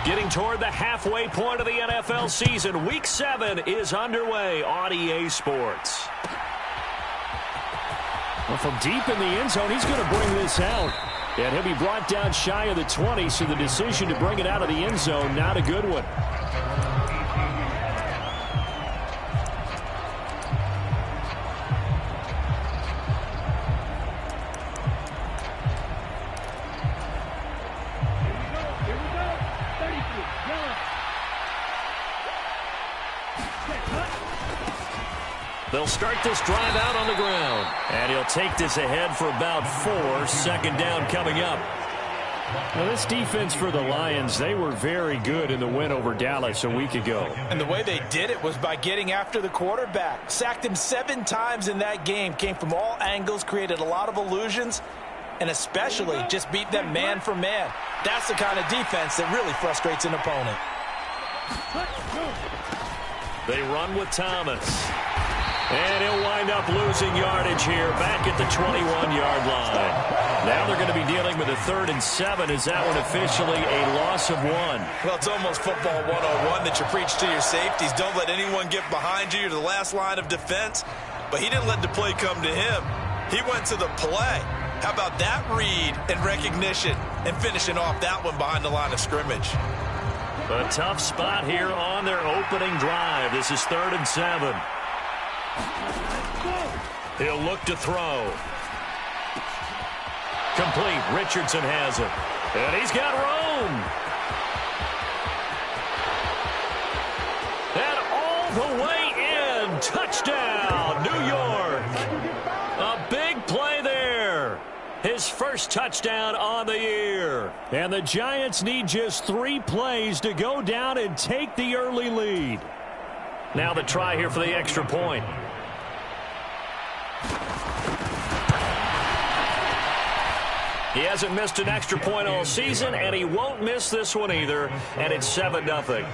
Getting toward the halfway point of the NFL season. Week 7 is underway on EA Sports. Well, from deep in the end zone, he's going to bring this out. And he'll be brought down shy of the 20, so the decision to bring it out of the end zone, not a good one. They'll start this drive out on the ground. And he'll take this ahead for about 4. Second down coming up. Now, this defense for the Lions, they were very good in the win over Dallas a week ago. And the way they did it was by getting after the quarterback. Sacked him 7 times in that game. Came from all angles, created a lot of illusions, and especially just beat them man for man. That's the kind of defense that really frustrates an opponent. They run with Thomas. And he'll wind up losing yardage here back at the 21-yard line. Now they're going to be dealing with a 3rd and 7. Is that one officially a loss of 1? Well, it's almost football 101 that you preach to your safeties. Don't let anyone get behind you. You're the last line of defense. But he didn't let the play come to him. He went to the play. How about that read and recognition and finishing off that one behind the line of scrimmage? A tough spot here on their opening drive. This is 3rd and 7. He'll look to throw. Complete. Richardson has it. And he's got room. And all the way in. Touchdown, New York. A big play there. His first touchdown on the year. And the Giants need just 3 plays to go down and take the early lead. Now the try here for the extra point. He hasn't missed an extra point all season, and he won't miss this one either, and it's 7-0.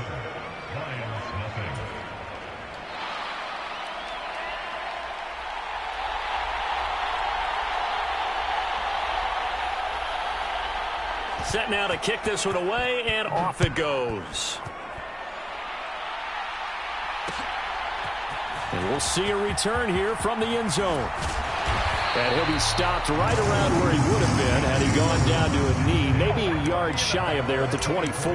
Set now to kick this one away, and off it goes. And we'll see a return here from the end zone. And he'll be stopped right around where he would have been had he gone down to a knee, maybe a yard shy of there at the 24.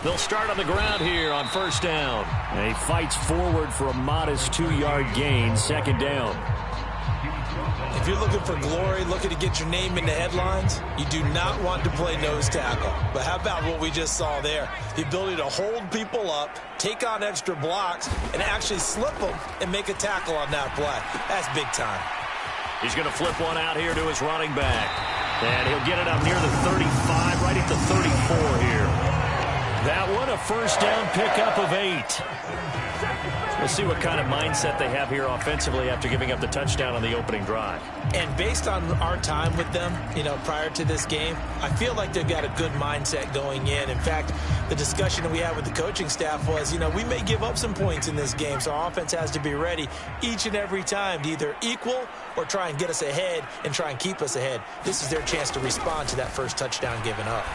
They'll start on the ground here on 1st down. And he fights forward for a modest 2-yard gain, 2nd down. If you're looking for glory, looking to get your name in the headlines, you do not want to play nose tackle. But how about what we just saw there? The ability to hold people up, take on extra blocks, and actually slip them and make a tackle on that play. That's big time. He's going to flip one out here to his running back. And he'll get it up near the 35, right at the 34 here. That one, a 1st down pickup of 8. We'll see what kind of mindset they have here offensively after giving up the touchdown on the opening drive. And based on our time with them, prior to this game, I feel like they've got a good mindset going in. In fact, the discussion that we had with the coaching staff was, we may give up some points in this game, so our offense has to be ready each and every time to either equal or try and get us ahead and try and keep us ahead. This is their chance to respond to that first touchdown given up.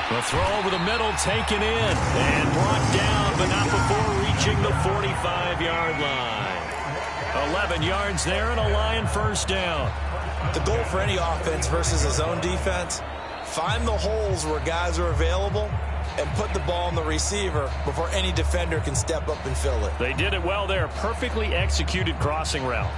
The throw over the middle, taken in, and brought down, but not before reaching the 45-yard line. 11 yards there and a Lion 1st down. The goal for any offense versus a zone defense, find the holes where guys are available and put the ball on the receiver before any defender can step up and fill it. They did it well there. Perfectly executed crossing route.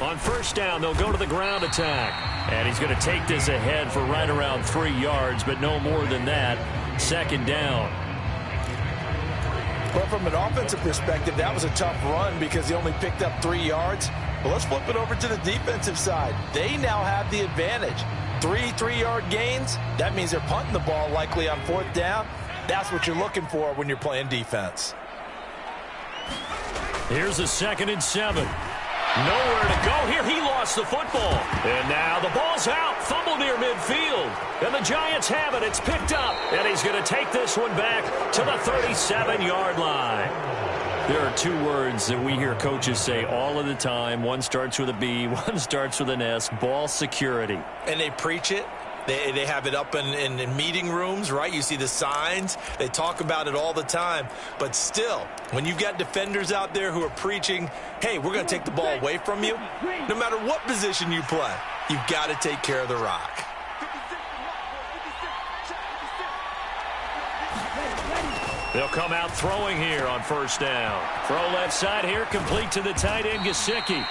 On 1st down, they'll go to the ground attack. And he's going to take this ahead for right around 3 yards, but no more than that. 2nd down. But from an offensive perspective, that was a tough run because he only picked up 3 yards. Well, let's flip it over to the defensive side. They now have the advantage. 3-3-yard gains, that means they're punting the ball likely on 4th down. That's what you're looking for when you're playing defense. Here's a 2nd and 7. Nowhere to go here. He lost the football. And now the ball's out. Fumble near midfield. And the Giants have it. It's picked up. And he's going to take this one back to the 37-yard line. There are 2 words that we hear coaches say all of the time. One starts with a B, one starts with an S. Ball security. And they preach it. They have it up in meeting rooms, right? You see the signs. They talk about it all the time. But still, when you've got defenders out there who are preaching, hey, we're going to take the ball away from you, no matter what position you play, you've got to take care of the rock. They'll come out throwing here on 1st down. Throw left side here, complete to the tight end, Gesicki.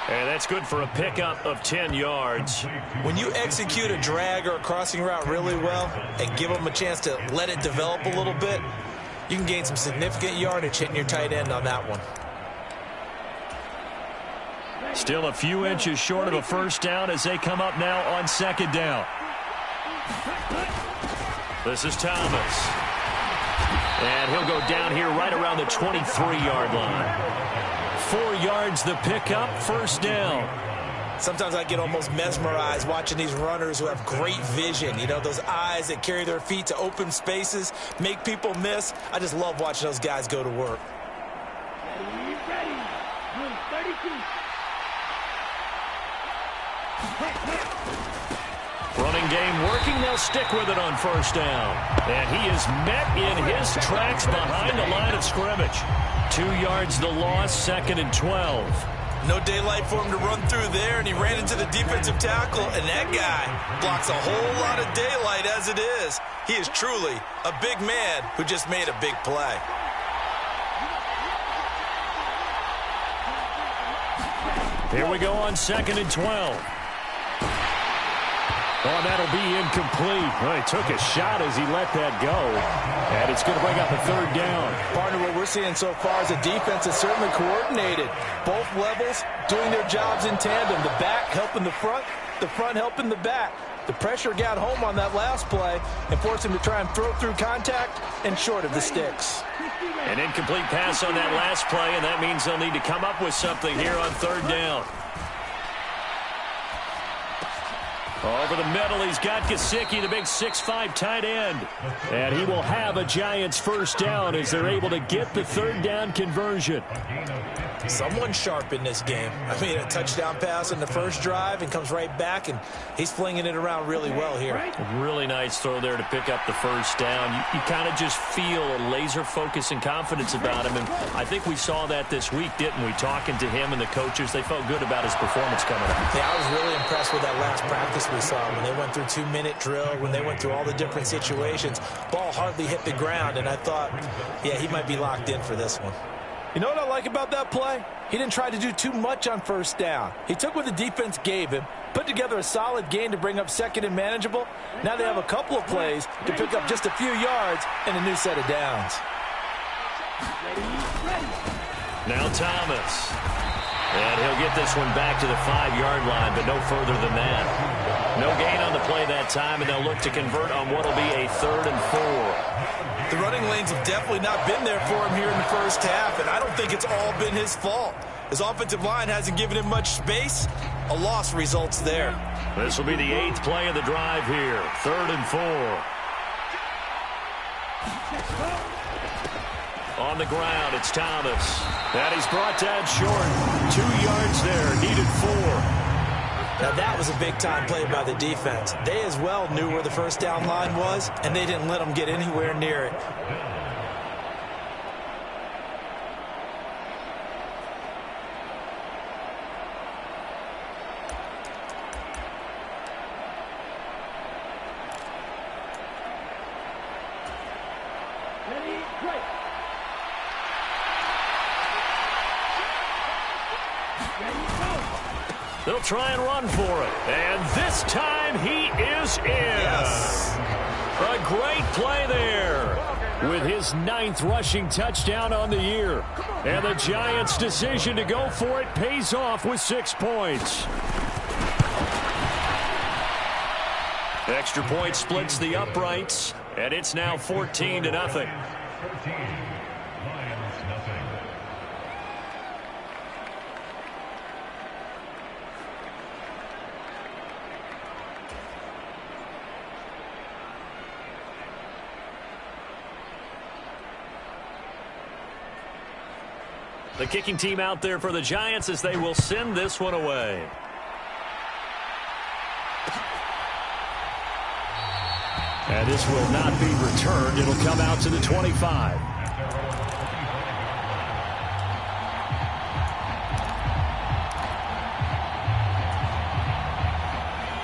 And that's good for a pickup of 10 yards. When you execute a drag or a crossing route really well and give them a chance to let it develop a little bit, you can gain some significant yardage hitting your tight end on that one. Still a few inches short of a 1st down as they come up now on 2nd down. This is Thomas. And he'll go down here right around the 23-yard line. 4 yards the pickup, 1st down. Sometimes I get almost mesmerized watching these runners who have great vision. You know, those eyes that carry their feet to open spaces, make people miss. I just love watching those guys go to work. Ready. 32. Running game working. They'll stick with it on 1st down. And he is met in his tracks behind the line of scrimmage. 2 yards the loss, 2nd and 12. No daylight for him to run through there, and he ran into the defensive tackle, and that guy blocks a whole lot of daylight as it is. He is truly a big man who just made a big play. Here we go on 2nd and 12. Oh, that'll be incomplete. Well, he took a shot as he let that go. And it's going to bring up a 3rd down. Partner, what we're seeing so far is the defense is certainly coordinated. Both levels doing their jobs in tandem. The back helping the front helping the back. The pressure got home on that last play and forced him to try and throw through contact and short of the sticks. An incomplete pass on that last play, and that means they'll need to come up with something here on 3rd down. Over the middle, he's got Gesicki, the big 6'5" tight end. And he will have a Giants 1st down as they're able to get the 3rd down conversion. Someone sharp in this game. I mean, a touchdown pass in the first drive and comes right back, and he's flinging it around really well here. A really nice throw there to pick up the 1st down. You kind of just feel a laser focus and confidence about him, and I think we saw that this week, didn't we? Talking to him and the coaches, they felt good about his performance coming up. Yeah, I was really impressed with that last practice we saw when they went through 2-minute drill, when they went through all the different situations. Ball hardly hit the ground, and I thought, yeah, he might be locked in for this one. You know what I like about that play? He didn't try to do too much on 1st down. He took what the defense gave him, put together a solid gain to bring up 2nd and manageable. Now they have a couple of plays to pick up just a few yards and a new set of downs. Now Thomas. And he'll get this one back to the 5-yard line, but no further than that. No gain on the play that time, and they'll look to convert on what will be a 3rd and 4. The running lanes have definitely not been there for him here in the first half, and I don't think it's all been his fault. His offensive line hasn't given him much space. A loss results there. This will be the 8th play of the drive here. 3rd and 4. On the ground, it's Thomas. And he's brought down short. 2 yards there, needed 4. Now that was a big-time play by the defense. They as well knew where the 1st down line was, and they didn't let them get anywhere near it. They'll try and run for it. And this time he is in. Yes. A great play there with his 9th rushing touchdown on the year. And the Giants' decision to go for it pays off with 6 points. Extra point splits the uprights, and it's now 14-0. The kicking team out there for the Giants as they will send this one away. And this will not be returned. It'll come out to the 25.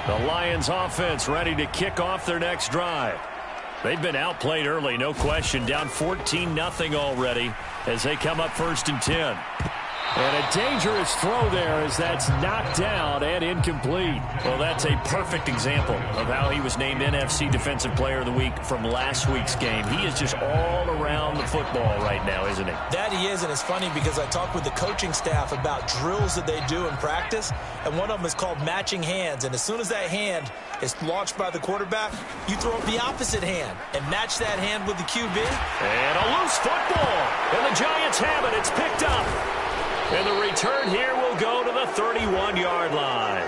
The Lions offense ready to kick off their next drive. They've been outplayed early, no question. Down 14-0 already as they come up 1st and 10. And a dangerous throw there as that's knocked down and incomplete. Well, that's a perfect example of how he was named NFC Defensive Player of the Week from last week's game. He is just all around the football right now, isn't he? That he is, and it's funny because I talked with the coaching staff about drills that they do in practice, and one of them is called matching hands. And as soon as that hand is launched by the quarterback, you throw up the opposite hand and match that hand with the QB. And a loose football, and the Giants have it. It's picked up. And the return here will go to the 31-yard line.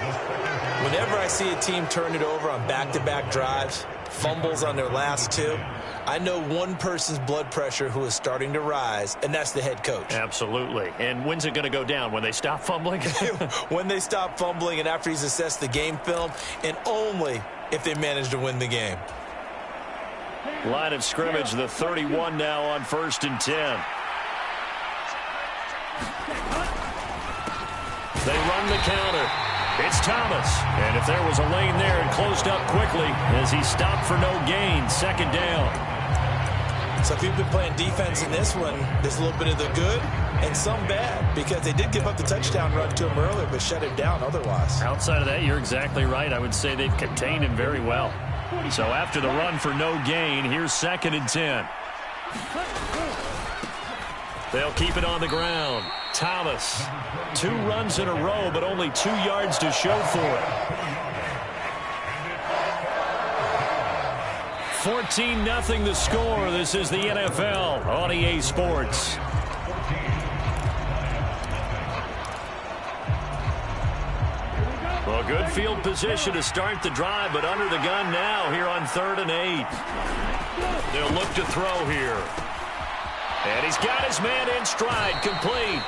Whenever I see a team turn it over on back-to-back drives, fumbles on their last two, I know one person's blood pressure who is starting to rise, and that's the head coach. Absolutely. And when's it going to go down? When they stop fumbling? When they stop fumbling and after he's assessed the game film, and only if they manage to win the game. Line of scrimmage, the 31 now on 1st and 10. They run the counter. It's Thomas. And if there was a lane there, it closed up quickly as he stopped for no gain. 2nd down. So if you've been playing defense in this one, there's a little bit of the good and some bad because they did give up the touchdown run to him earlier but shut him down otherwise. Outside of that, you're exactly right. I would say they've contained him very well. So after the run for no gain, here's 2nd and 10. They'll keep it on the ground. Thomas, 2 runs in a row, but only 2 yards to show for it. 14-0 the score. This is the NFL on EA Sports. Well, good field position to start the drive, but under the gun now here on 3rd and 8. They'll look to throw here. And he's got his man in stride, complete.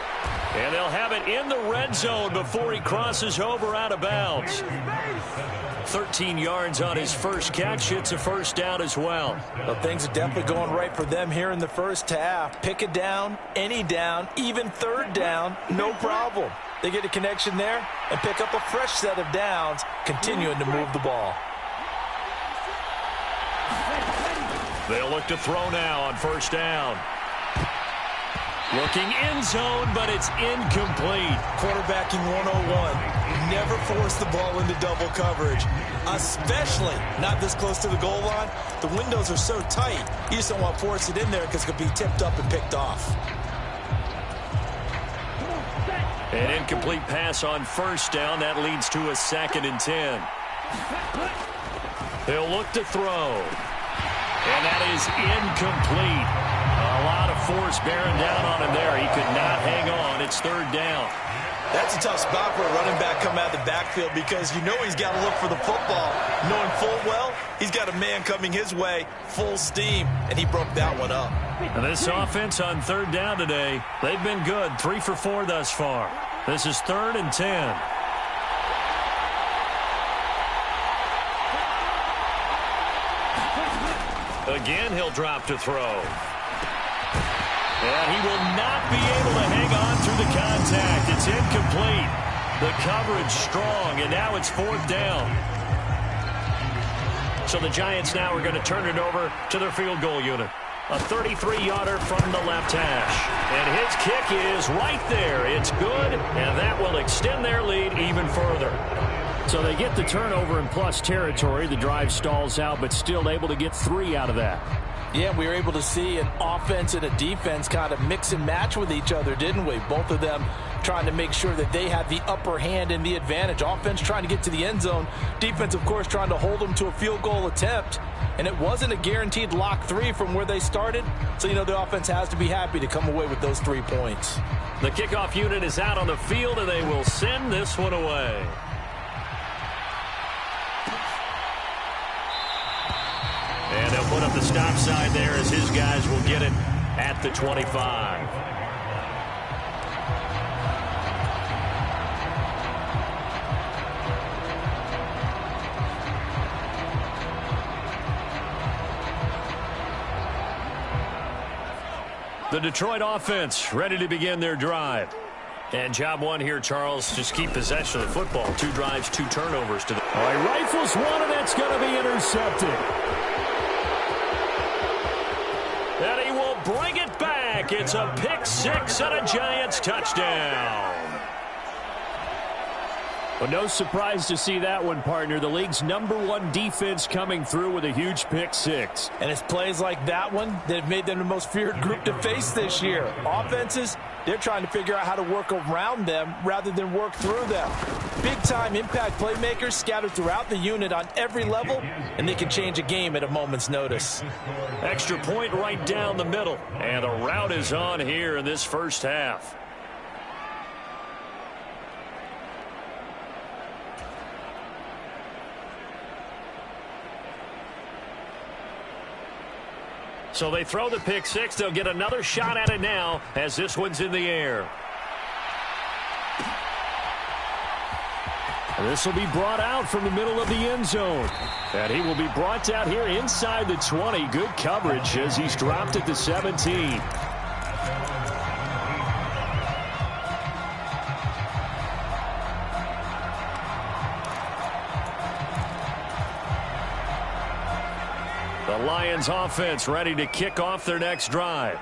And they'll have it in the red zone before he crosses over out of bounds. 13 yards on his first catch. It's a 1st down as well. Well, things are definitely going right for them here in the first half. Pick it down, any down, even 3rd down, no problem. They get a connection there and pick up a fresh set of downs, continuing to move the ball. They'll look to throw now on 1st down. Looking end zone, but it's incomplete. Quarterbacking 101. Never force the ball into double coverage, especially not this close to the goal line. The windows are so tight, you just don't want to force it in there because it could be tipped up and picked off. An incomplete pass on 1st down. That leads to a 2nd and 10. They'll look to throw. And that is incomplete. A lot of force bearing down on him there. He could not hang on. It's 3rd down. That's a tough spot for a running back coming out of the backfield because you know he's got to look for the football, knowing full well he's got a man coming his way full steam, and he broke that one up. And this offense on 3rd down today, they've been good. 3 for 4 thus far. This is 3rd and 10. Again, he'll drop to throw. And he will not be able to hang on through the contact. It's incomplete. The coverage strong, and now it's 4th down. So the Giants now are going to turn it over to their field goal unit. A 33-yarder from the left hash. And his kick is right there. It's good, and that will extend their lead even further. So they get the turnover in plus territory. The drive stalls out, but still able to get 3 out of that. Yeah, we were able to see an offense and a defense kind of mix and match with each other, didn't we? Both of them trying to make sure that they have the upper hand and the advantage. Offense trying to get to the end zone. Defense, of course, trying to hold them to a field goal attempt. And it wasn't a guaranteed lock 3 from where they started. So, you know, the offense has to be happy to come away with those 3 points. The kickoff unit is out on the field, and they will send this one away. And they'll put up the stop sign there as his guys will get it at the 25. The Detroit offense ready to begin their drive. And job one here, Charles, just keep possession of the football. 2 drives, 2 turnovers to the... All right, rifles one, and that's going to be intercepted. And he will bring it back. It's a pick 6 and a Giants touchdown. Well, no surprise to see that one, partner. The league's #1 defense coming through with a huge pick 6. And it's plays like that one that have made them the most feared group to face this year. Offenses, they're trying to figure out how to work around them rather than work through them. Big-time impact playmakers scattered throughout the unit on every level, and they can change a game at a moment's notice. Extra point right down the middle. And the route is on here in this first half. So they throw the pick 6. They'll get another shot at it now as this one's in the air. And this will be brought out from the middle of the end zone. And he will be brought out here inside the 20. Good coverage as he's dropped at the 17. The Lions offense ready to kick off their next drive.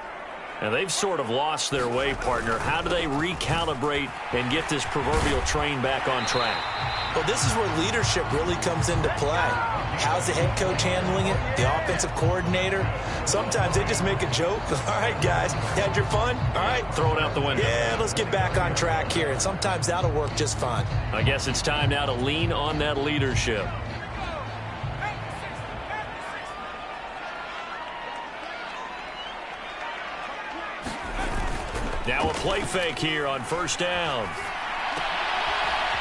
And they've sort of lost their way, partner. How do they recalibrate and get this proverbial train back on track? Well, this is where leadership really comes into play. How's the head coach handling it? The offensive coordinator? Sometimes they just make a joke. All right, guys, had your fun? All right. Throw it out the window. Yeah, let's get back on track here. And sometimes that'll work just fine. I guess it's time now to lean on that leadership. Now a play fake here on first down.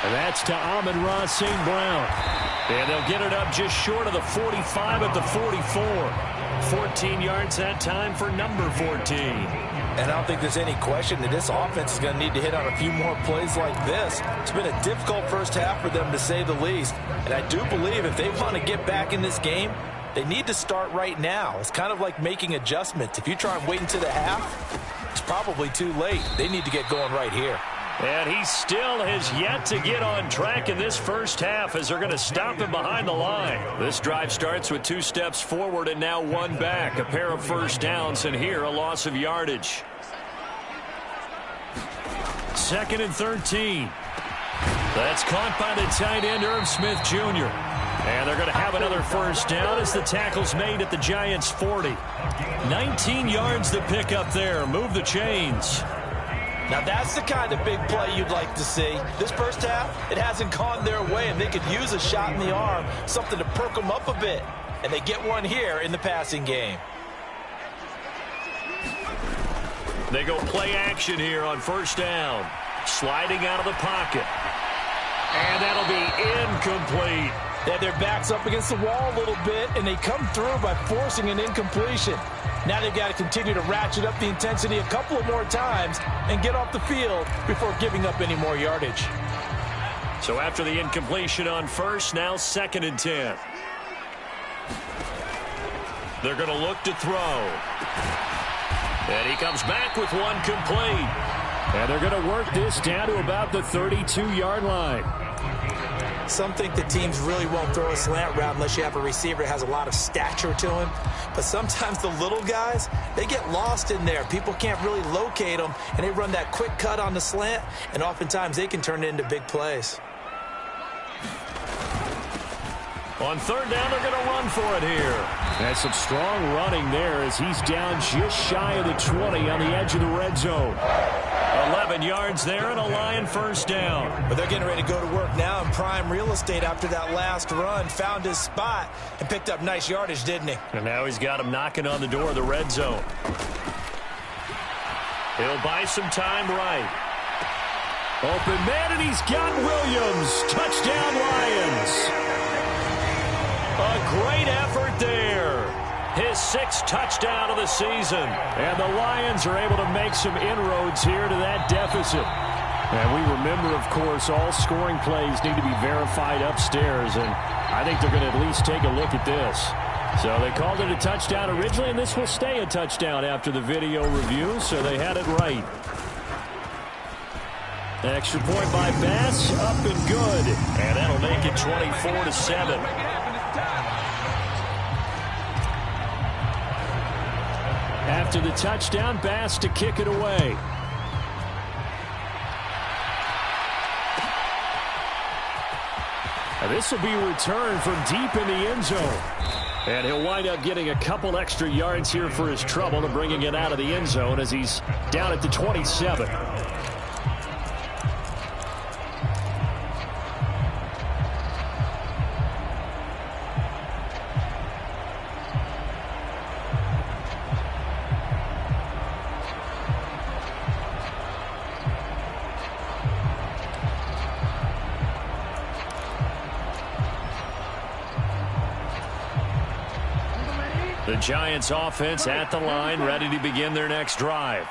And that's to Amon-Ra St. Brown. And they'll get it up just short of the 45 at the 44. 14 yards that time for number 14. And I don't think there's any question that this offense is going to need to hit on a few more plays like this. It's been a difficult first half for them, to say the least. And I do believe if they want to get back in this game, they need to start right now. It's kind of like making adjustments. If you try and wait until the half, it's probably too late. They need to get going right here. And he still has yet to get on track in this first half as they're going to stop him behind the line. This drive starts with 2 steps forward and now 1 back. A pair of first downs, and here a loss of yardage. 2nd and 13. That's caught by the tight end, Irv Smith Jr. And they're going to have another first down as the tackle's made at the Giants' 40. 19 yards to pick up there. Move the chains. Now that's the kind of big play you'd like to see. This first half, it hasn't gone their way, and they could use a shot in the arm, something to perk them up a bit. And they get one here in the passing game. They go play action here on first down. Sliding out of the pocket. And that'll be incomplete. They had their backs up against the wall a little bit, and they come through by forcing an incompletion. Now they've got to continue to ratchet up the intensity a couple of more times and get off the field before giving up any more yardage. So after the incompletion on first, now 2nd and 10. They're going to look to throw. And he comes back with one complete. And they're going to work this down to about the 32-yard line. Some think the teams really won't throw a slant route unless you have a receiver that has a lot of stature to him. But sometimes the little guys, they get lost in there. People can't really locate them, and they run that quick cut on the slant, and oftentimes they can turn it into big plays. On 3rd down, they're going to run for it here. And some strong running there as he's down just shy of the 20 on the edge of the red zone. 11 yards there and a Lion first down. But they're getting ready to go to work now in prime real estate after that last run. Found his spot and picked up nice yardage, didn't he? And now he's got him knocking on the door of the red zone. He'll buy some time right. Open man, and he's got Williams. Touchdown, Lions. A great effort there. His 6th touchdown of the season. And the Lions are able to make some inroads here to that deficit. And we remember, of course, all scoring plays need to be verified upstairs. And I think they're going to at least take a look at this. So they called it a touchdown originally, and this will stay a touchdown after the video review. So they had it right. Extra point by Bass, up and good. And that'll make it 24-7. After the touchdown, Bass to kick it away. And this will be returned from deep in the end zone. And he'll wind up getting a couple extra yards here for his trouble and bringing it out of the end zone as he's down at the 27. The Giants offense at the line, ready to begin their next drive.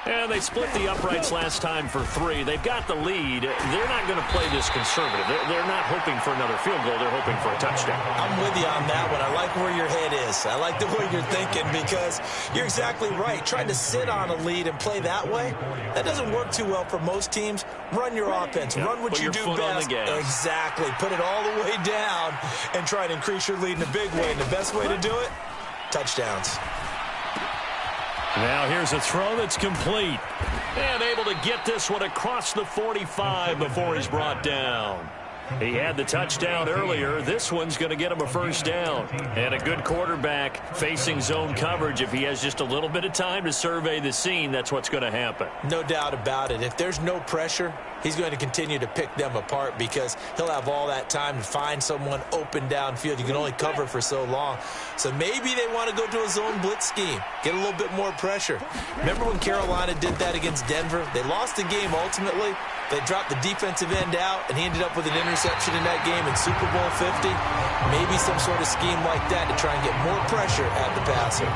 And they split the uprights last time for 3. They've got the lead. They're not going to play this conservative. They're not hoping for another field goal. They're hoping for a touchdown. I'm with you on that one. I like where your head is. I like the way you're thinking because you're exactly right. Trying to sit on a lead and play that way, that doesn't work too well for most teams. Run your offense. Yep. Run what you do best. Exactly. Put it all the way down and try to increase your lead in a big way. And the best way to do it, touchdowns. Now here's a throw that's complete. And able to get this one across the 45 before he's brought down. He had the touchdown earlier. This one's going to get him a first down. And a good quarterback facing zone coverage. If he has just a little bit of time to survey the scene, that's what's going to happen. No doubt about it. If there's no pressure, he's going to continue to pick them apart because he'll have all that time to find someone open downfield. You can only cover for so long. So maybe they want to go to a zone blitz scheme, get a little bit more pressure. Remember when Carolina did that against Denver? They lost the game ultimately. They dropped the defensive end out, and he ended up with an interception in that game in Super Bowl 50. Maybe some sort of scheme like that to try and get more pressure at the passer.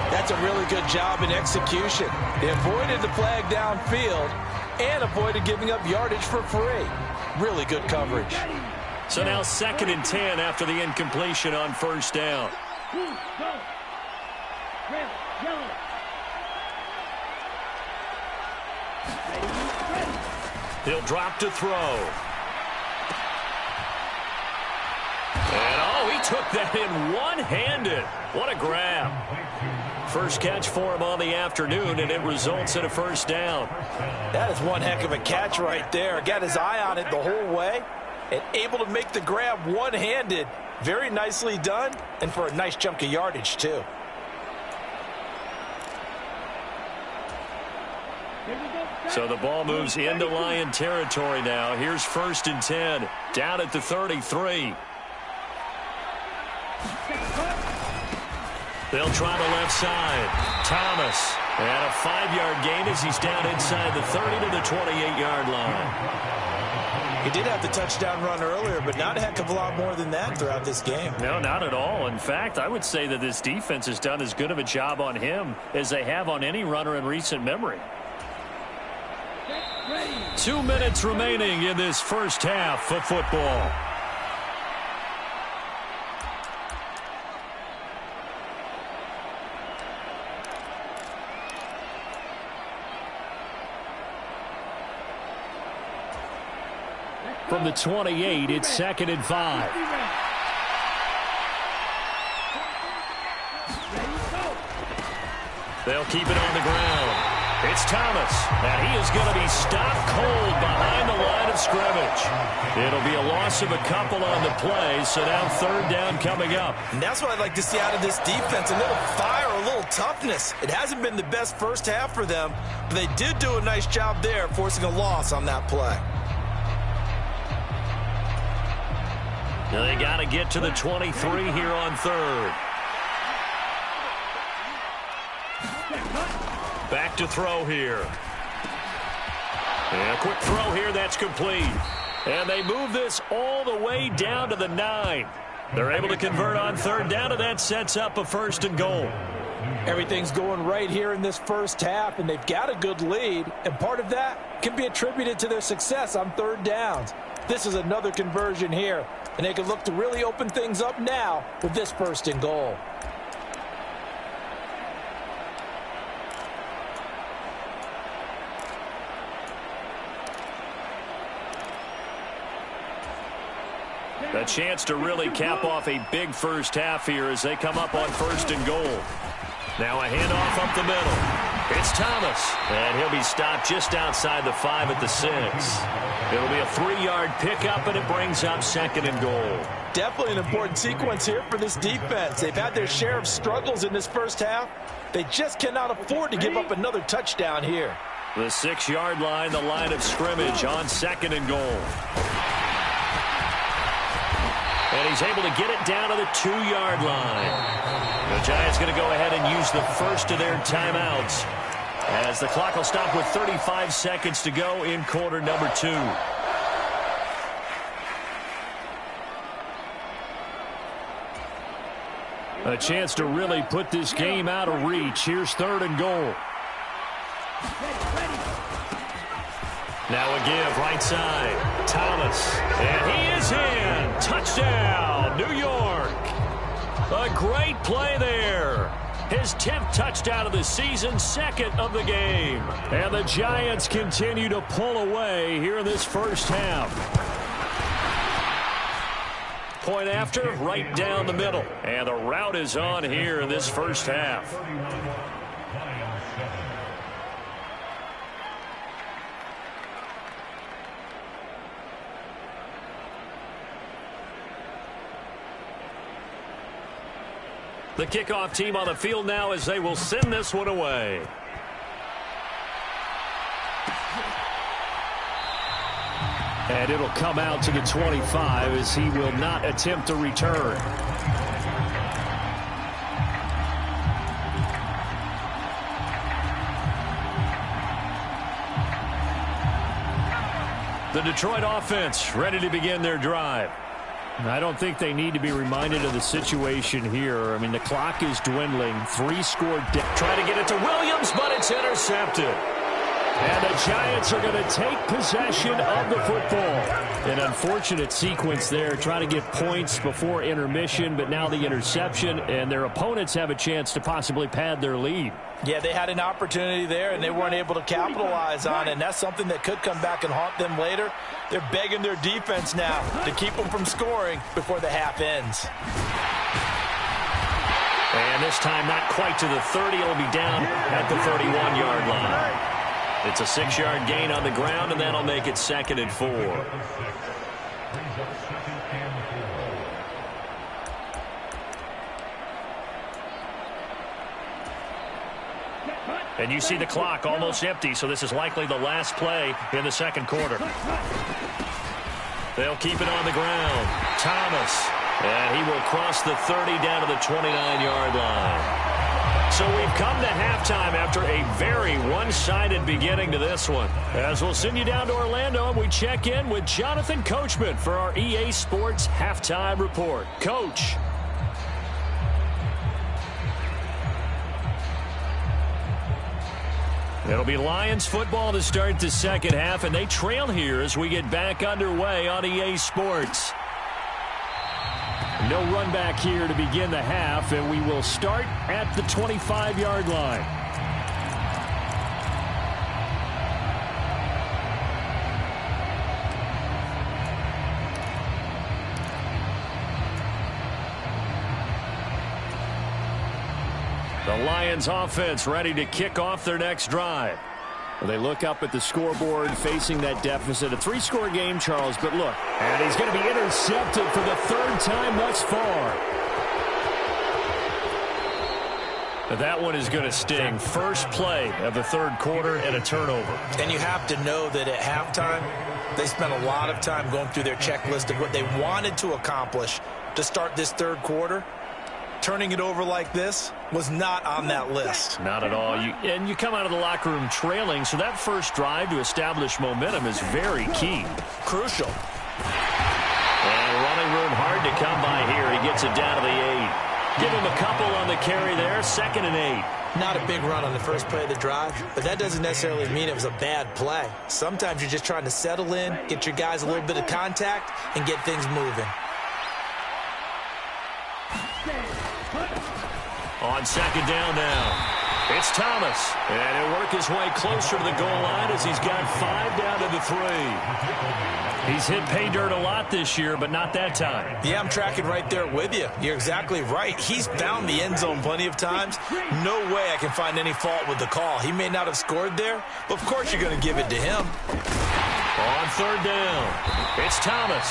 That's a really good job in execution. They avoided the flag downfield and avoided giving up yardage for free. Really good coverage. So now 2nd and 10 after the incompletion on first down. Red, yellow. Ready. He'll drop to throw. And, oh, he took that in one-handed. What a grab. First catch for him on the afternoon, and it results in a first down. That is one heck of a catch right there. Got his eye on it the whole way and able to make the grab one-handed. Very nicely done, and for a nice chunk of yardage, too. So the ball moves into Lion territory now. Here's 1st and 10, down at the 33. They'll try the left side. Thomas, and a 5-yard gain as he's down inside the 30 to the 28-yard line. He did have the touchdown run earlier, but not a heck of a lot more than that throughout this game. No, not at all. In fact, I would say that this defense has done as good of a job on him as they have on any runner in recent memory. 2 minutes remaining in this first half of football. From the 28, it's 2nd and 5. They'll keep it on the ground. It's Thomas, and he is going to be stopped cold behind the line of scrimmage. It'll be a loss of a couple on the play, so now third down coming up. And that's what I'd like to see out of this defense, a little fire, a little toughness. It hasn't been the best first half for them, but they did do a nice job there, forcing a loss on that play. They got to get to the 23 here on third. Back to throw here. And a quick throw here, that's complete. And they move this all the way down to the 9. They're able to convert on third down, and that sets up a 1st and goal. Everything's going right here in this first half, and they've got a good lead, and part of that can be attributed to their success on third downs. This is another conversion here, and they can look to really open things up now with this 1st and goal. A chance to really cap off a big first half here as they come up on 1st and goal. Now a handoff up the middle. It's Thomas, and he'll be stopped just outside the 5 at the 6. It'll be a 3-yard pickup, and it brings up 2nd and goal. Definitely an important sequence here for this defense. They've had their share of struggles in this first half. They just cannot afford to give up another touchdown here. The 6-yard line, the line of scrimmage on 2nd and goal. And he's able to get it down to the 2-yard line. The Giants going to go ahead and use the first of their timeouts, as the clock will stop with 35 seconds to go in quarter number 2. A chance to really put this game out of reach. Here's 3rd and goal. Now a give right side. Thomas. And he is in. Touchdown, New York. A great play there. His 10th touchdown of the season, 2nd of the game. And the Giants continue to pull away here in this first half. Point after, right down the middle. And the route is on here in this first half. The kickoff team on the field now as they will send this one away. And it'll come out to the 25 as he will not attempt to return. The Detroit offense ready to begin their drive. I don't think they need to be reminded of the situation here. I mean, the clock is dwindling. 3 scored. Trying to get it to Williams, but it's intercepted. And the Giants are going to take possession of the football. An unfortunate sequence there, trying to get points before intermission, but now the interception, and their opponents have a chance to possibly pad their lead. Yeah, they had an opportunity there, and they weren't able to capitalize on it, and that's something that could come back and haunt them later. They're begging their defense now to keep them from scoring before the half ends. And this time not quite to the 30. It'll be down at the 31-yard line. It's a 6-yard gain on the ground, and that'll make it 2nd and 4. And you see the clock almost empty, so this is likely the last play in the second quarter. They'll keep it on the ground. Thomas, and he will cross the 30 down to the 29-yard line. So we've come to halftime after a very one-sided beginning to this one. As we'll send you down to Orlando, and we check in with Jonathan Coachman for our EA Sports Halftime Report. Coach. It'll be Lions football to start the second half, and they trail here as we get back underway on EA Sports. No run back here to begin the half, and we will start at the 25-yard line. The Lions offense ready to kick off their next drive. Well, they look up at the scoreboard facing that deficit. A 3-score game, Charles, but look. And he's going to be intercepted for the 3rd time thus far. That one is going to sting. First play of the 3rd quarter and a turnover. And you have to know that at halftime, they spent a lot of time going through their checklist of what they wanted to accomplish to start this 3rd quarter. Turning it over like this was not on that list. Not at all. And you come out of the locker room trailing, so that first drive to establish momentum is very key. Crucial. And running room hard to come by here. He gets it down to the 8. Give him a couple on the carry there. 2nd and 8. Not a big run on the first play of the drive, but that doesn't necessarily mean it was a bad play. Sometimes you're just trying to settle in, get your guys a little bit of contact, and get things moving. On 2nd down now. It's Thomas. And he'll work his way closer to the goal line as he's got 5 down to the 3. He's hit pay dirt a lot this year, but not that time. Yeah, I'm tracking right there with you. You're exactly right. He's found the end zone plenty of times. No way I can find any fault with the call. He may not have scored there, but of course you're going to give it to him. On 3rd down, it's Thomas.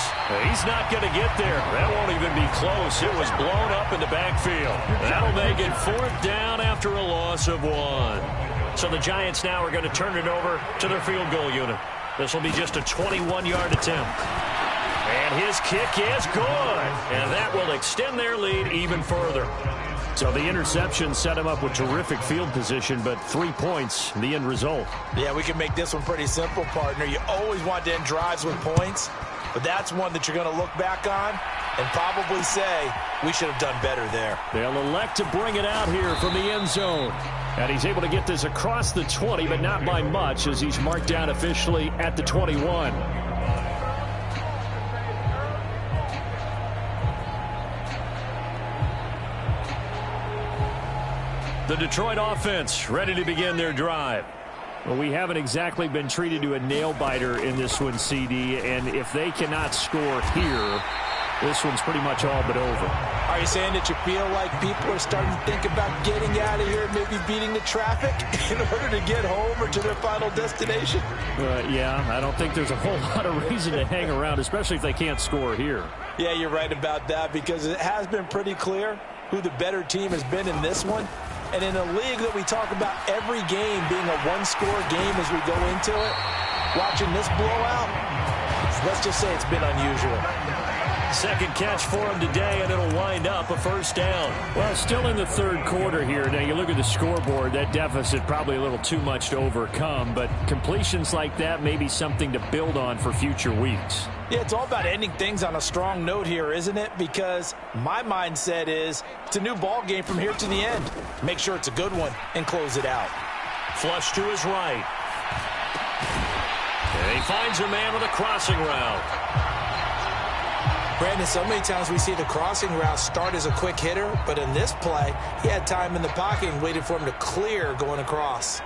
He's not going to get there. That won't even be close. It was blown up in the backfield. That'll make it 4th down after a loss of 1. So the Giants now are going to turn it over to their field goal unit. This will be just a 21-yard attempt. And his kick is good. And that will extend their lead even further. So the interception set him up with terrific field position, but 3 points, the end result. Yeah, we can make this one pretty simple, partner. You always want to end drives with points, but that's one that you're going to look back on and probably say, we should have done better there. They'll elect to bring it out here from the end zone. And he's able to get this across the 20, but not by much, as he's marked down officially at the 21. The Detroit offense ready to begin their drive. Well, we haven't exactly been treated to a nail-biter in this one, CD, and if they cannot score here, this one's pretty much all but over. Are you saying that you feel like people are starting to think about getting out of here, maybe beating the traffic in order to get home or to their final destination? Yeah, I don't think there's a whole lot of reason to hang around, especially if they can't score here. Yeah, you're right about that, because it has been pretty clear who the better team has been in this one. And in a league that we talk about every game being a one-score game as we go into it, watching this blowout, let's just say it's been unusual. Second catch for him today, and it'll wind up a 1st down. Well, still in the 3rd quarter here. Now, you look at the scoreboard, that deficit probably a little too much to overcome, but completions like that may be something to build on for future weeks. Yeah, it's all about ending things on a strong note here, isn't it? Because my mindset is it's a new ball game from here to the end. Make sure it's a good one and close it out. Flush to his right. And he finds a man with a crossing route. Brandon, so many times we see the crossing route start as a quick hitter, but in this play, he had time in the pocket and waited for him to clear going across.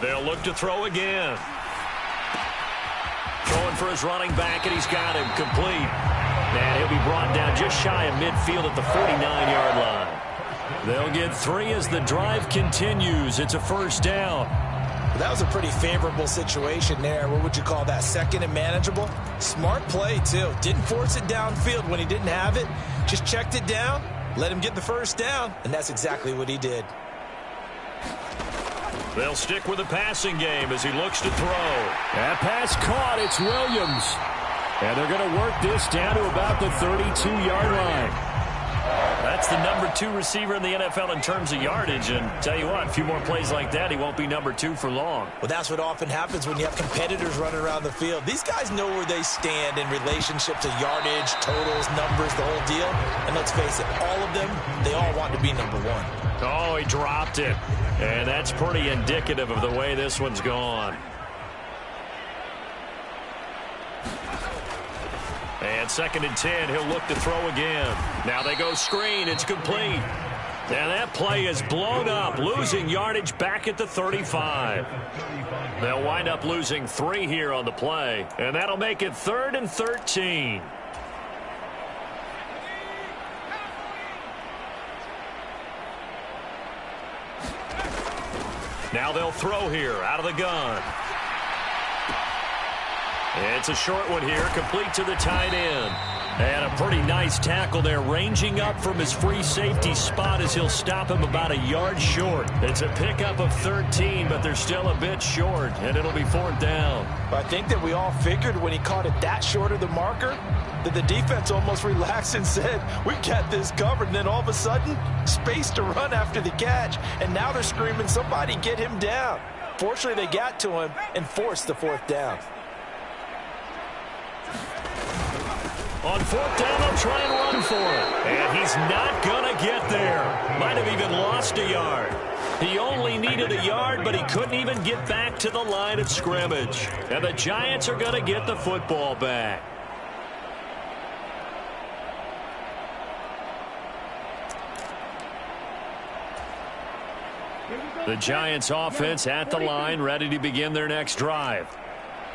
They'll look to throw again. Throwing for his running back, and he's got him complete. And he'll be brought down just shy of midfield at the 49-yard line. They'll get 3 as the drive continues. It's a 1st down. That was a pretty favorable situation there. What would you call that? 2nd and manageable? Smart play, too. Didn't force it downfield when he didn't have it. Just checked it down, let him get the 1st down, and that's exactly what he did. They'll stick with the passing game as he looks to throw. That pass caught. It's Williams. And they're going to work this down to about the 32-yard line. That's the number 2 receiver in the NFL in terms of yardage. And tell you what, a few more plays like that, he won't be number 2 for long. Well, that's what often happens when you have competitors running around the field. These guys know where they stand in relationship to yardage, totals, numbers, the whole deal. And let's face it, all of them, they all want to be number 1. Oh, he dropped it. And that's pretty indicative of the way this one's gone. And 2nd and 10, he'll look to throw again. Now they go screen. It's complete. And that play is blown up, losing yardage back at the 35. They'll wind up losing 3 here on the play. And that'll make it 3rd and 13. Now they'll throw here out of the gun. It's a short one here, complete to the tight end. And a pretty nice tackle there, ranging up from his free safety spot as he'll stop him about a yard short. It's a pickup of 13, but they're still a bit short, and it'll be 4th down. I think that we all figured when he caught it that short of the marker that the defense almost relaxed and said, we've got this covered. And then all of a sudden, space to run after the catch. And now they're screaming, somebody get him down. Fortunately, they got to him and forced the 4th down. On 4th down, they'll try and run for it. And he's not going to get there. Might have even lost a yard. He only needed a yard, but he couldn't even get back to the line of scrimmage. And the Giants are going to get the football back. The Giants offense at the line, ready to begin their next drive.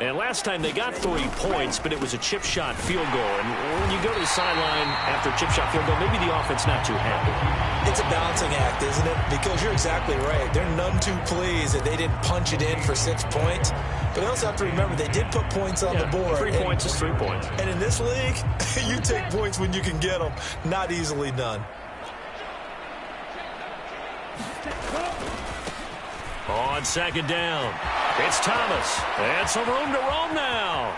And last time they got 3 points, but it was a chip shot field goal. And when you go to the sideline after a chip shot field goal, maybe the offense not too happy. It's a balancing act, isn't it? Because you're exactly right. They're none too pleased that they didn't punch it in for 6 points. But they also have to remember they did put points on the board. 3 points is 3 points. And in this league, you take points when you can get them. Not easily done. On 2nd down, it's Thomas. And some room to roam now.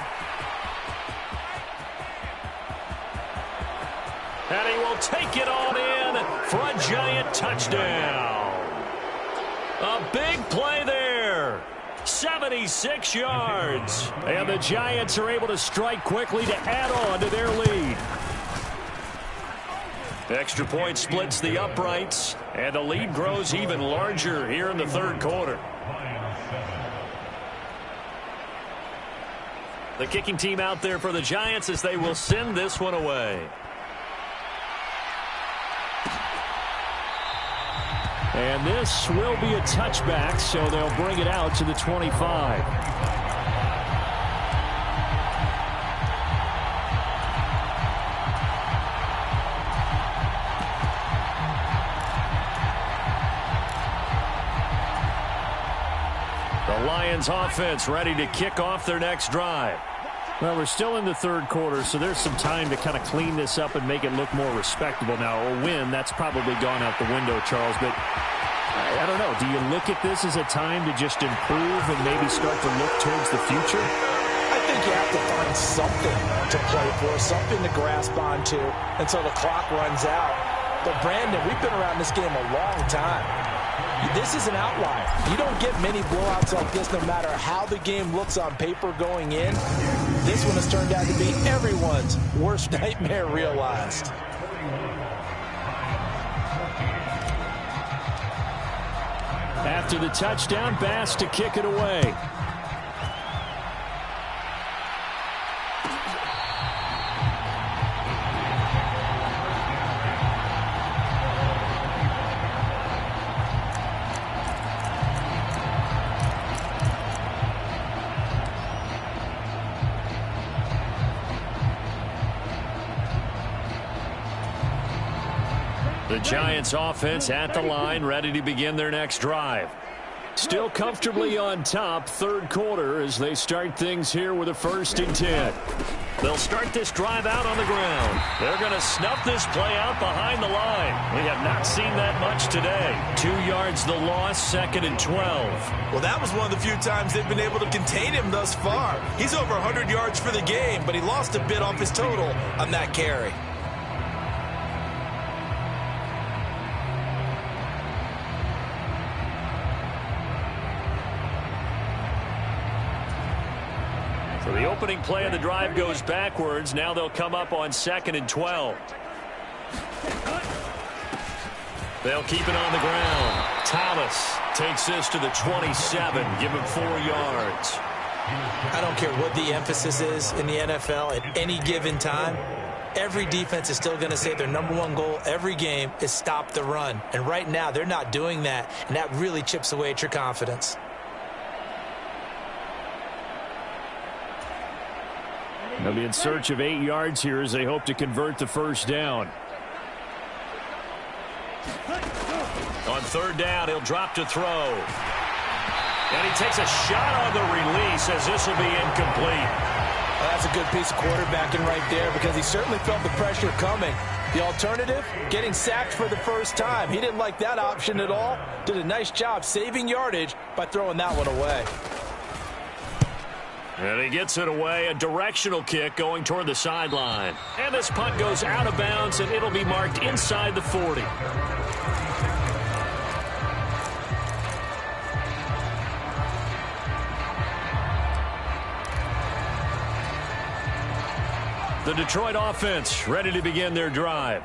And he will take it on in for a Giant touchdown. A big play there. 76 yards. And the Giants are able to strike quickly to add on to their lead. Extra point splits the uprights, and the lead grows even larger here in the 3rd quarter. The kicking team out there for the Giants as they will send this one away. And this will be a touchback, so they'll bring it out to the 25. The Lions offense ready to kick off their next drive. Well, we're still in the 3rd quarter, so there's some time to kind of clean this up and make it look more respectable. Now, a win, that's probably gone out the window, Charles, but I don't know. Do you look at this as a time to just improve and maybe start to look towards the future? I think you have to find something to play for, something to grasp onto until the clock runs out. But, Brandon, we've been around this game a long time. This is an outlier. You don't get many blowouts like this no matter how the game looks on paper going in. This one has turned out to be everyone's worst nightmare realized. After the touchdown, Bass to kick it away. The Giants offense at the line, ready to begin their next drive. Still comfortably on top, 3rd quarter as they start things here with a 1st and 10. They'll start this drive out on the ground. They're going to snuff this play out behind the line. We have not seen that much today. 2 yards the loss, 2nd and 12. Well, that was one of the few times they've been able to contain him thus far. He's over 100 yards for the game, but he lost a bit off his total on that carry. So the opening play of the drive goes backwards. Now they'll come up on 2nd and 12. They'll keep it on the ground. Thomas takes this to the 27. Give him 4 yards. I don't care what the emphasis is in the NFL at any given time. Every defense is still going to say their #1 goal every game is stop the run. And right now they're not doing that, and that really chips away at your confidence. They'll be in search of 8 yards here as they hope to convert the 1st down. On 3rd down, he'll drop to throw. And he takes a shot on the release as this will be incomplete. Well, that's a good piece of quarterbacking right there because he certainly felt the pressure coming. The alternative, getting sacked for the first time. He didn't like that option at all. Did a nice job saving yardage by throwing that one away. And he gets it away, a directional kick going toward the sideline. And this punt goes out of bounds, and it'll be marked inside the 40. The Detroit offense ready to begin their drive.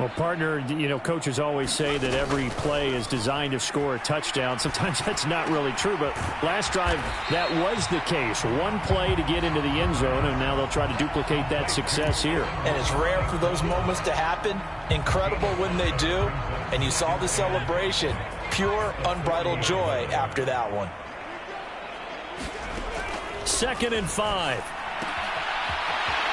Well, partner, you know, coaches always say that every play is designed to score a touchdown. Sometimes that's not really true, but last drive, that was the case. One play to get into the end zone, and now they'll try to duplicate that success here. And it's rare for those moments to happen. Incredible when they do. And you saw the celebration. Pure, unbridled joy after that one. 2nd and 5.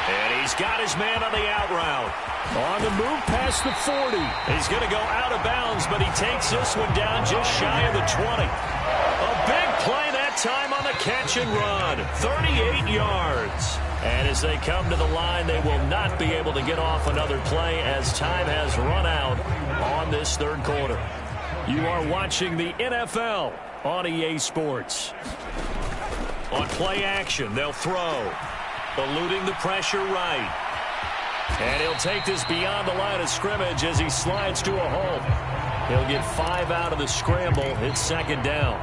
And he's got his man on the out route. On the move past the 40. He's going to go out of bounds, but he takes this one down just shy of the 20. A big play that time on the catch and run. 38 yards. And as they come to the line, they will not be able to get off another play as time has run out on this third quarter. You are watching the NFL on EA Sports. On play action, they'll throw. Eluding the pressure right. And he'll take this beyond the line of scrimmage as he slides to a hole. He'll get 5 out of the scramble. It's 2nd down.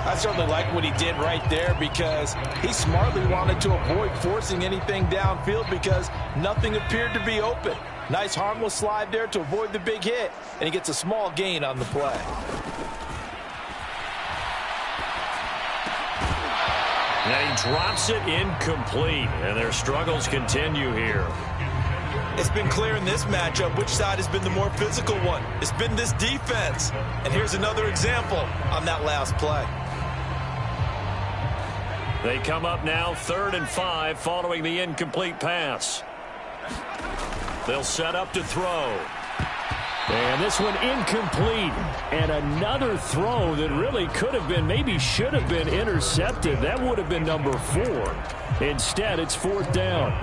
I certainly like what he did right there because he smartly wanted to avoid forcing anything downfield because nothing appeared to be open. Nice harmless slide there to avoid the big hit, and he gets a small gain on the play. And he drops it incomplete, and their struggles continue here. It's been clear in this matchup which side has been the more physical one. It's been this defense. And here's another example on that last play. They come up now 3rd and 5 following the incomplete pass. They'll set up to throw. And this one incomplete. And another throw that really could have been, maybe should have been intercepted. That would have been number 4. Instead, it's 4th down.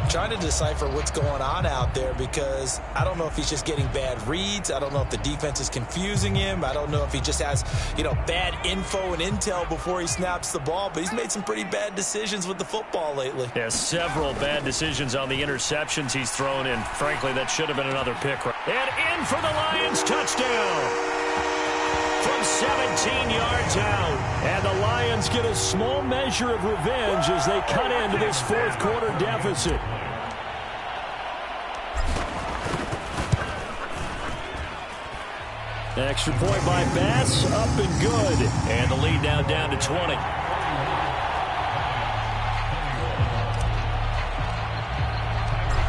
Trying to decipher what's going on out there because I don't know if he's just getting bad reads. I don't know if the defense is confusing him. I don't know if he just has, bad info and intel before he snaps the ball. But he's made some pretty bad decisions with the football lately. Yeah, several bad decisions on the interceptions he's thrown, and frankly, that should have been another pick. And in for the Lions, touchdown! From 17 yards out. And the Lions get a small measure of revenge as they cut into this fourth quarter deficit. Extra point by Bass, up and good. And the lead now down to 20.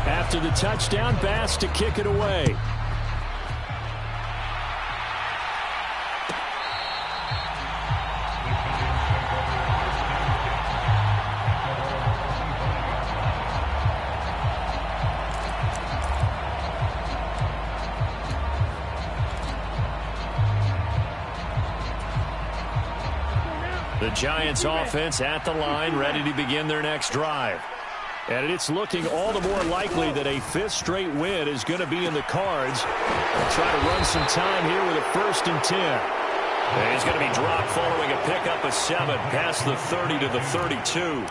After the touchdown, Bass to kick it away. The Giants offense at the line, ready to begin their next drive. And it's looking all the more likely that a 5th straight win is going to be in the cards. They'll try to run some time here with a 1st and 10. And he's going to be dropped following a pickup of 7 past the 30 to the 32.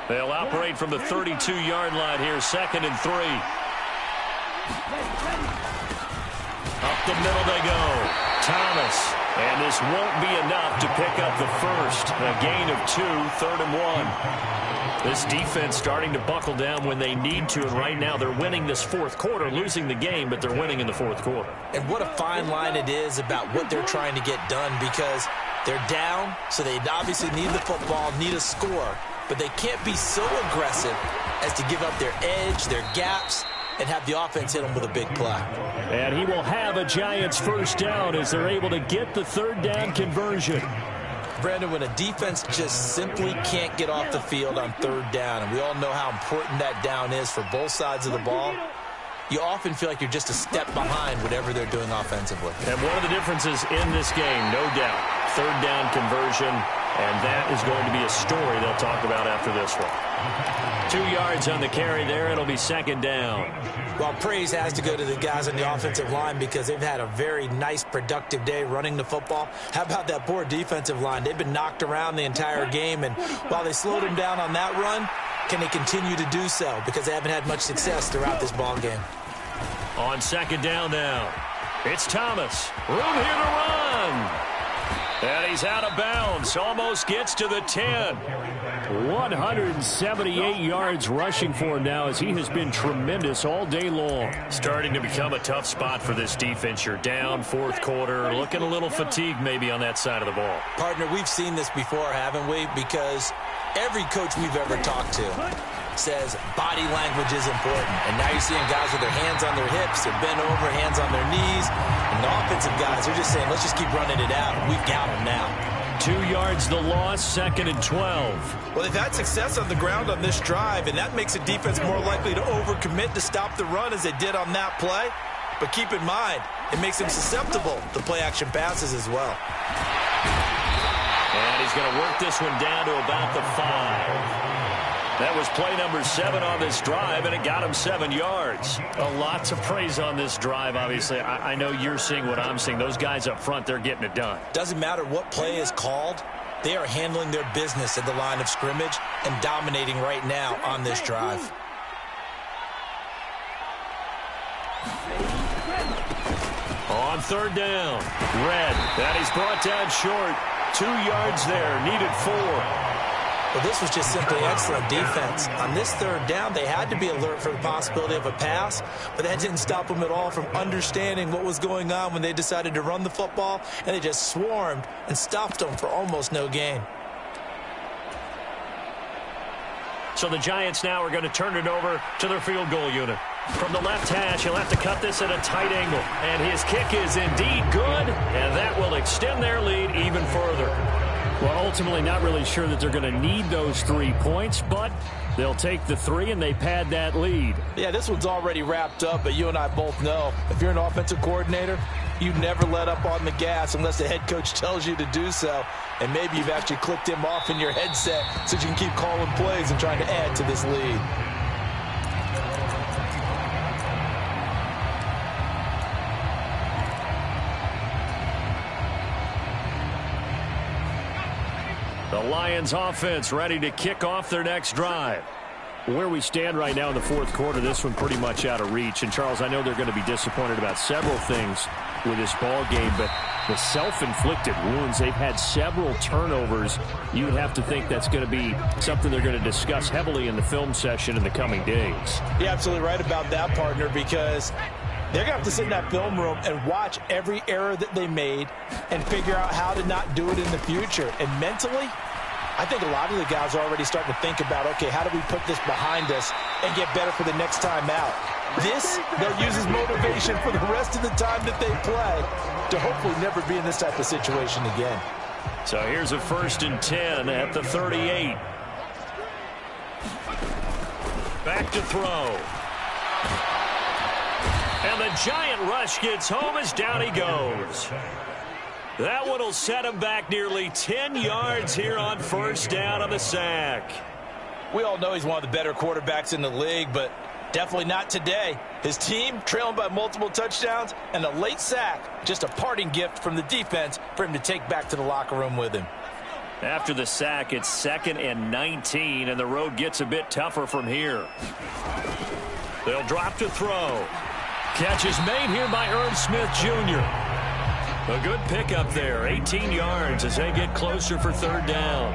They'll operate from the 32-yard line here, 2nd and 3. Up the middle they go. Thomas. And this won't be enough to pick up the first. A gain of 2, 3rd and 1. This defense starting to buckle down when they need to, and right now they're winning this fourth quarter, losing the game, but they're winning in the fourth quarter. And what a fine line it is about what they're trying to get done because they're down, so they obviously need the football, need a score. But they can't be so aggressive as to give up their edge, their gaps, and have the offense hit them with a big play. And he will have a Giants 1st down as they're able to get the 3rd down conversion. Brandon, when a defense just simply can't get off the field on third down, and we all know how important that down is for both sides of the ball, you often feel like you're just a step behind whatever they're doing offensively. And one of the differences in this game, no doubt, third down conversion, and that is going to be a story they'll talk about after this one. 2 yards on the carry there. It'll be second down. Well, praise has to go to the guys on the offensive line because they've had a very nice, productive day running the football. How about that poor defensive line? They've been knocked around the entire game, and while they slowed them down on that run, can they continue to do so? Because they haven't had much success throughout this ball game. On second down now, it's Thomas. Room here to run. And he's out of bounds. Almost gets to the 10. 178 yards rushing for him now as he has been tremendous all day long. Starting to become a tough spot for this defense. You're down fourth quarter. Looking a little fatigued maybe on that side of the ball. Partner, we've seen this before, haven't we? Because every coach we've ever talked to says body language is important. And now you're seeing guys with their hands on their hips, they're bent over, hands on their knees. And the offensive guys, they're just saying, let's just keep running it out. We've got them now. 2 yards the loss, second and 12. Well, they've had success on the ground on this drive, and that makes the defense more likely to overcommit to stop the run as they did on that play. But keep in mind, it makes them susceptible to play-action passes as well. And he's going to work this one down to about the 5. That was play number 7 on this drive, and it got him 7 yards. A lot to praise on this drive, obviously. I know you're seeing what I'm seeing. Those guys up front, they're getting it done. Doesn't matter what play is called. They are handling their business at the line of scrimmage and dominating right now on this drive. On third down, Red. That he's brought down short. 2 yards there, needed 4. Well, this was just simply excellent defense. On this third down, they had to be alert for the possibility of a pass, but that didn't stop them at all from understanding what was going on when they decided to run the football, and they just swarmed and stuffed them for almost no gain. So the Giants now are going to turn it over to their field goal unit. From the left hash, he'll have to cut this at a tight angle, and his kick is indeed good, and that will extend their lead even further. Well, ultimately not really sure that they're going to need those 3 points, but they'll take the 3 and they pad that lead. Yeah, this one's already wrapped up, but you and I both know if you're an offensive coordinator, you never let up on the gas unless the head coach tells you to do so. And maybe you've actually clicked him off in your headset so you can keep calling plays and trying to add to this lead. The Lions offense ready to kick off their next drive. Where we stand right now in the fourth quarter, this one pretty much out of reach. And, Charles, I know they're going to be disappointed about several things with this ball game, but the self-inflicted wounds, they've had several turnovers. You would have to think that's going to be something they're going to discuss heavily in the film session in the coming days. You're absolutely right about that, partner, because they're going to have to sit in that film room and watch every error that they made and figure out how to not do it in the future. And mentally, I think a lot of the guys are already starting to think about, okay, how do we put this behind us and get better for the next time out? This, they'll use as motivation for the rest of the time that they play to hopefully never be in this type of situation again. So here's a 1st and 10 at the 38. Back to throw. And the giant rush gets home as down he goes. That one will set him back nearly 10 yards here on first down on the sack. We all know he's one of the better quarterbacks in the league, but definitely not today. His team trailing by multiple touchdowns and a late sack, just a parting gift from the defense for him to take back to the locker room with him. After the sack, it's 2nd and 19, and the road gets a bit tougher from here. They'll drop to throw. Catch is made here by Irv Smith Jr. A good pickup there, 18 yards as they get closer for third down.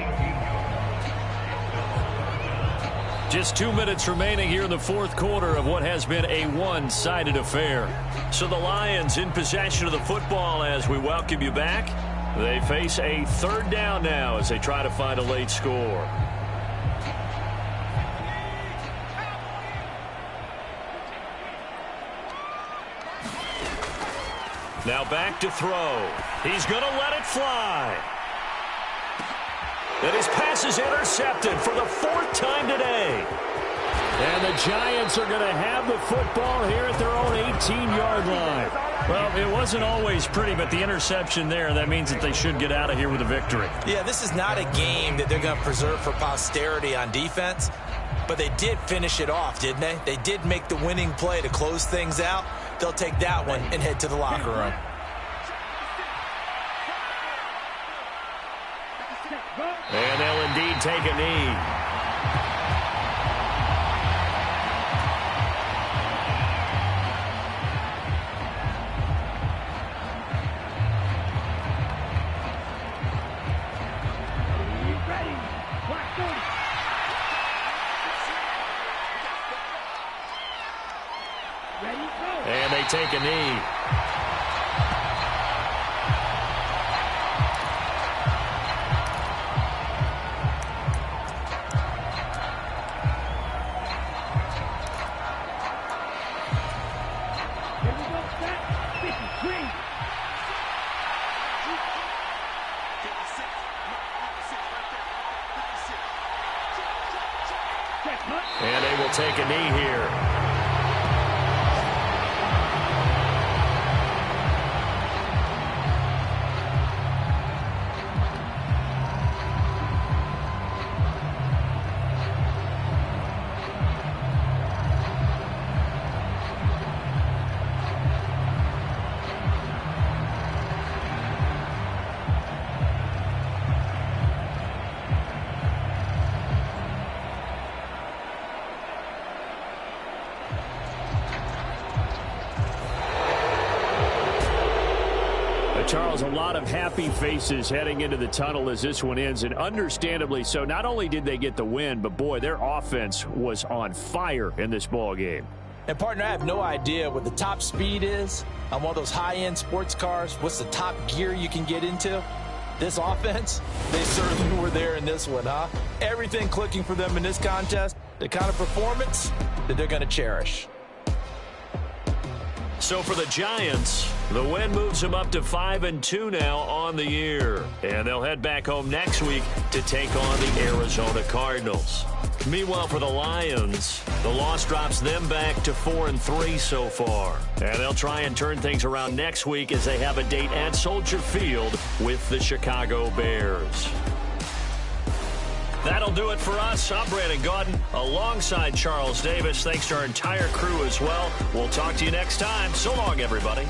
Just 2 minutes remaining here in the fourth quarter of what has been a one-sided affair. So the Lions in possession of the football as we welcome you back. They face a third down now as they try to find a late score. Now back to throw. He's going to let it fly. And his pass is intercepted for the fourth time today. And the Giants are going to have the football here at their own 18-yard line. Well, it wasn't always pretty, but the interception there, that means that they should get out of here with a victory. Yeah, this is not a game that they're going to preserve for posterity on defense, but they did finish it off, didn't they? They did make the winning play to close things out. They'll take that one and head to the locker room. And they'll indeed take a knee. And they take a knee. And they will take a knee here. Charles, a lot of happy faces heading into the tunnel as this one ends, and understandably so. Not only did they get the win, but, boy, their offense was on fire in this ball game. And, partner, I have no idea what the top speed is on one of those high-end sports cars. What's the top gear you can get into? This offense, they certainly were there in this one, huh? Everything clicking for them in this contest, the kind of performance that they're going to cherish. So for the Giants, the win moves them up to 5-2 now on the year. And they'll head back home next week to take on the Arizona Cardinals. Meanwhile, for the Lions, the loss drops them back to 4-3 so far. And they'll try and turn things around next week as they have a date at Soldier Field with the Chicago Bears. That'll do it for us. I'm Brandon Gaudin alongside Charles Davis. Thanks to our entire crew as well. We'll talk to you next time. So long, everybody.